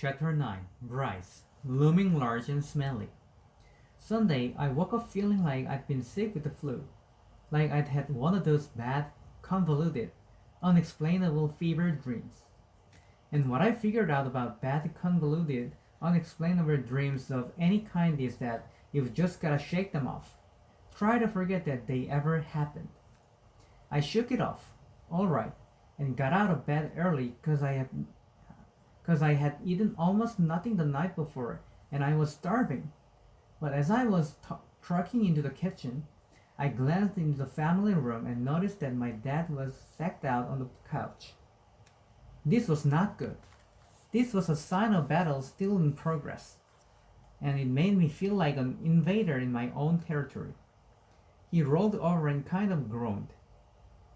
Chapter 9 Bryce Looming large and smelly. Sunday, I woke up feeling like I'd been sick with the flu, like I'd had one of those bad, convoluted, unexplainable fever dreams. And what I figured out about bad, convoluted, unexplainable dreams of any kind is that you've just gotta shake them off. Try to forget that they ever happened. I shook it off, all right, and got out of bed early because I had eaten almost nothing the night before and I was starving. But as I was trucking into the kitchen, I glanced into the family room and noticed that my dad was sacked out on the couch. This was not good. This was a sign of battle still in progress, and it made me feel like an invader in my own territory. He rolled over and kind of groaned,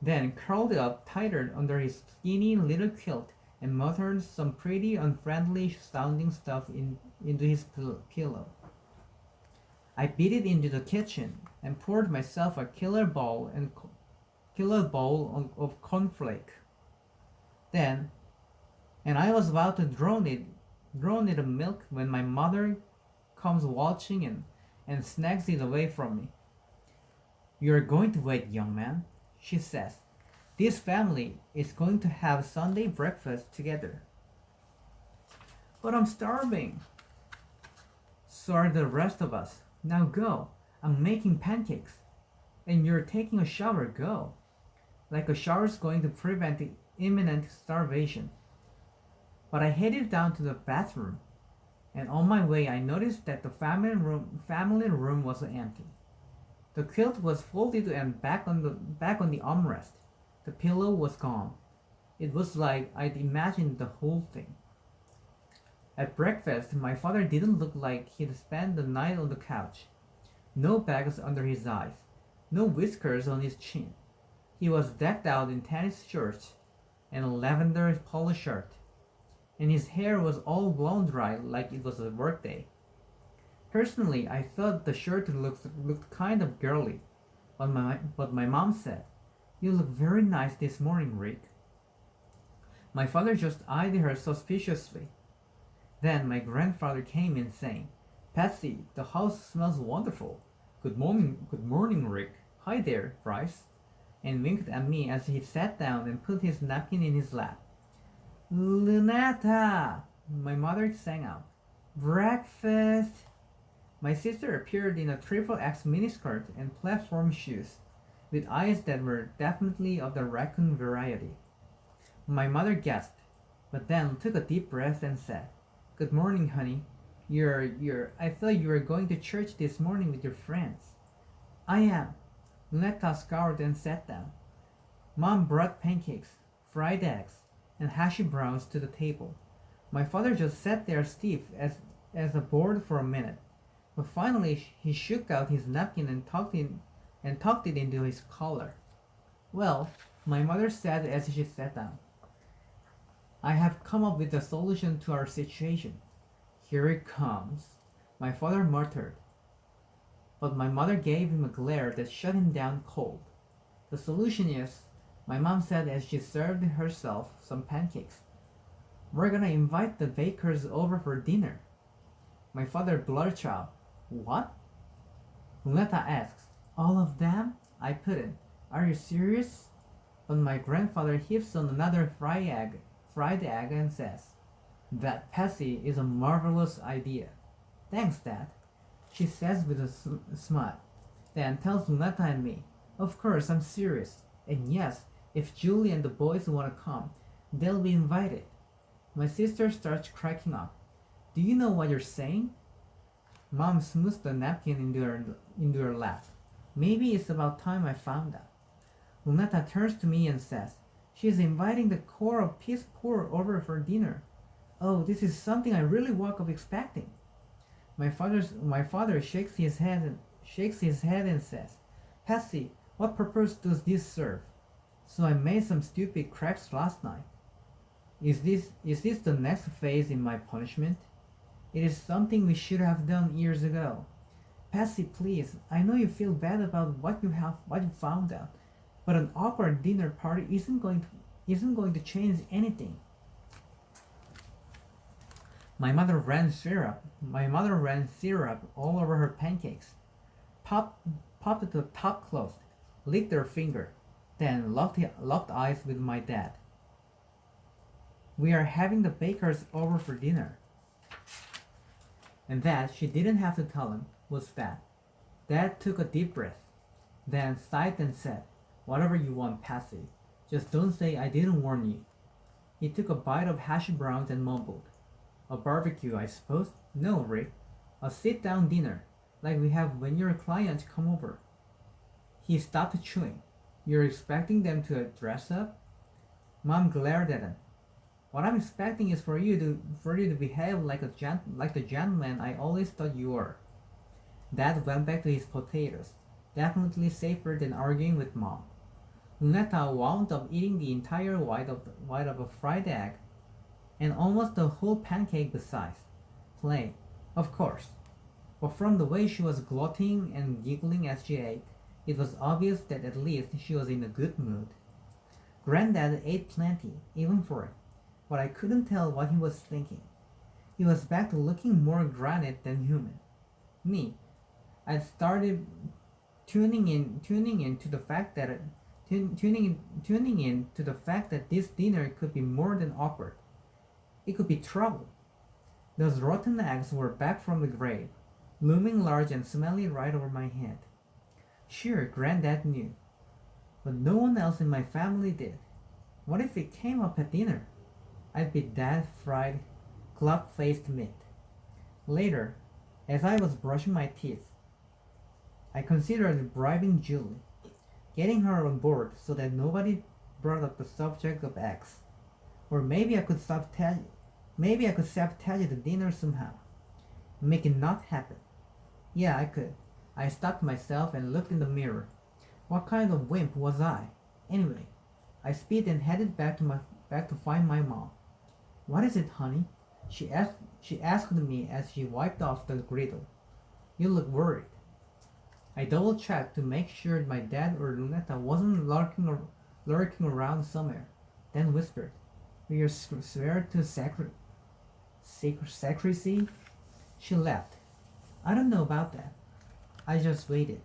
then curled up tighter under his skinny little quilt and muttered some pretty unfriendly sounding stuff into his pillow. I beat it into the kitchen and poured myself a killer bowl of cornflake. Then, and I was about to drown it in milk when my mother comes waltzing in and snatches it away from me. "You're going to wait, young man," she says. "This family is going to have Sunday breakfast together." "But I'm starving." "So are the rest of us. Now go. I'm making pancakes. And you're taking a shower. Go." Like a shower's going to prevent the imminent starvation. But I headed down to the bathroom, and on my way I noticed that the family room was empty. The quilt was folded and back on the armrest. The pillow was gone. It was like I'd imagined the whole thing. At breakfast, my father didn't look like he'd spent the night on the couch. No bags under his eyes, no whiskers on his chin. He was decked out in tennis shorts and a lavender polo shirt, and his hair was all blown dry like it was a workday. Personally, I thought the shirt looked kind of girly, but my mom said, "You look very nice this morning, Rick." My father just eyed her suspiciously. Then my grandfather came in saying, "Patsy, the house smells wonderful. Good morning, Rick. Hi there, Bryce," and winked at me as he sat down and put his napkin in his lap. "Lunetta!" my mother sang out. "Breakfast!" My sister appeared in a triple X miniskirt and platform shoes, with eyes that were definitely of the raccoon variety. My mother gasped, but then took a deep breath and said, "Good morning, honey. I thought you were going to church this morning with your friends." "I am." Lunetta scoured and sat down. Mom brought pancakes, fried eggs, and hash browns to the table. My father just sat there stiff as a board for a minute, but finally he shook out his napkin and tucked it into his collar. "Well," my mother said as she sat down, "I have come up with a solution to our situation." "Here it comes," my father muttered, but my mother gave him a glare that shut him down cold. "The solution is," my mom said as she served herself some pancakes, "we're gonna invite the Bakers over for dinner." My father blurted out, "What?" Lunetta asks, "All of them?" I put in. "Are you serious?" But my grandfather heaves on another fried egg and says, "That Patsy is a marvelous idea." "Thanks, Dad," she says with a smile, then tells Lunetta and me, "Of course I'm serious, and yes, if Julie and the boys want to come, they'll be invited." My sister starts cracking up. "Do you know what you're saying?" Mom smooths the napkin into her lap. "Maybe it's about time I found out." Lunetta turns to me and says, "She's inviting the core of Peace Corps over for dinner. Oh, this is something I really woke up expecting." My father shakes his head and says, "Patsy, what purpose does this serve?" "So I made some stupid cracks last night." Is this the next phase in my punishment? It is something we should have done years ago. "Patsy, please, I know you feel bad about what you found out, but an awkward dinner party isn't going to change anything." My mother ran syrup all over her pancakes, popped, popped the top closed, licked her finger, then locked eyes with my dad. We are having the bakers over for dinner. And that, she didn't have to tell him, was that. Dad took a deep breath, then sighed and said, "Whatever you want, Patsy. Just don't say I didn't warn you." He took a bite of hash browns and mumbled, "A barbecue, I suppose?" "No, Rick. A sit-down dinner, like we have when your clients come over." He stopped chewing. "You're expecting them to dress up?" Mom glared at him. "What I'm expecting is for you to behave like the gentleman I always thought you were." Dad went back to his potatoes, definitely safer than arguing with Mom. Lunetta wound up eating the entire white of a fried egg, and almost the whole pancake besides. Plain, of course. But from the way she was gloating and giggling as she ate, it was obvious that at least she was in a good mood. Granddad ate plenty, even for it, but I couldn't tell what he was thinking. He was back to looking more granite than human. Me, I'd started tuning in to the fact that tuning in to the fact that this dinner could be more than awkward. It could be trouble. Those rotten eggs were back from the grave, looming large and smelly right over my head. Sure, Granddad knew, but no one else in my family did. What if it came up at dinner? I'd be that fried, club-faced meat. Later, as I was brushing my teeth, I considered bribing Julie, getting her on board so that nobody brought up the subject of eggs. Or maybe I could sabotage the dinner somehow, make it not happen. Yeah, I could. I stopped myself and looked in the mirror. What kind of wimp was I? Anyway, I sped and headed back to find my mom. "What is it, honey?" She asked me as she wiped off the griddle. "You look worried." I double checked to make sure my dad or Lunetta wasn't lurking around somewhere, then whispered, "Will you swear to secrecy?" She laughed. "I don't know about that." I just waited.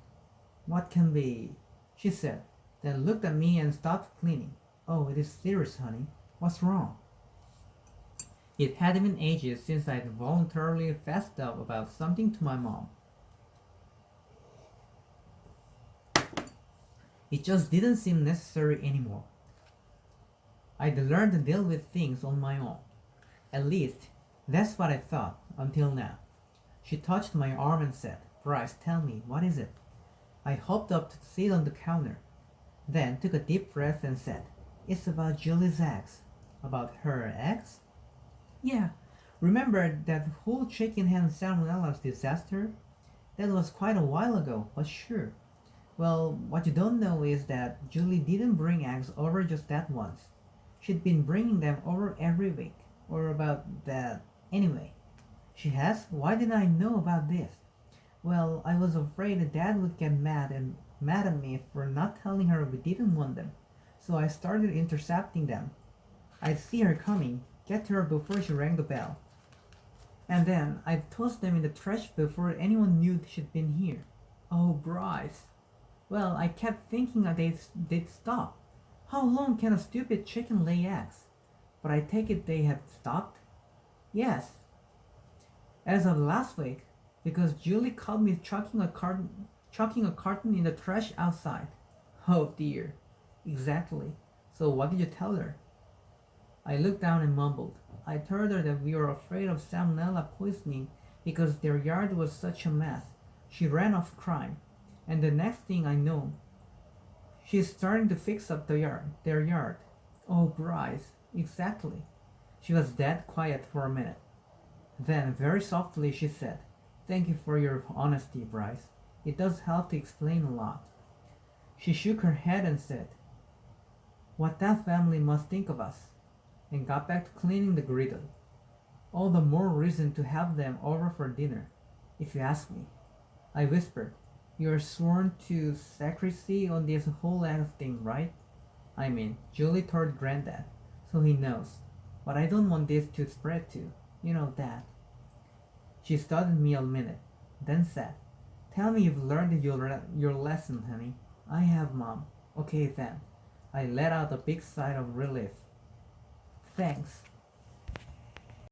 "What can be?" she said, then looked at me and stopped cleaning. "Oh, it is serious, honey. What's wrong?" It had been ages since I'd voluntarily fessed up about something to my mom. It just didn't seem necessary anymore. I'd learned to deal with things on my own. At least, that's what I thought, until now. She touched my arm and said, "Bryce, tell me, what is it?" I hopped up to sit on the counter, then took a deep breath and said, "It's about Julie's eggs." "About her eggs?" "Yeah. Remember that whole chicken hen salmonella disaster? That was quite a while ago, but sure. Well, what you don't know is that Julie didn't bring eggs over just that once. She'd been bringing them over every week, or about that. Anyway, she has. Why didn't I know about this? Well, I was afraid Dad would get mad at me for not telling her we didn't want them, so I started intercepting them. I'd see her coming, get to her before she rang the bell, and then I'd toss them in the trash before anyone knew she'd been here." "Oh, Bryce." "Well, I kept thinking that they'd stop. How long can a stupid chicken lay eggs? But I take it they have stopped?" "Yes. As of last week, because Julie caught me chucking a carton in the trash outside." "Oh dear." "Exactly. So what did you tell her?" I looked down and mumbled. I told her that we were afraid of salmonella poisoning because their yard was such a mess. She ran off crying. And the next thing I know, she's starting to fix up their yard. "Oh, Bryce." "Exactly." She was dead quiet for a minute. Then, very softly, she said, "Thank you for your honesty, Bryce. It does help to explain a lot." She shook her head and said, "What that family must think of us," and got back to cleaning the griddle. "All the more reason to have them over for dinner, if you ask me." I whispered, "You're sworn to secrecy on this whole egg thing, right?" "I mean," Julie told Granddad, "so he knows. But I don't want this to spread too." You know that. She studied me a minute, then said, "Tell me you've learned your lesson, honey." "I have, Mom." "Okay then." I let out a big sigh of relief. "Thanks."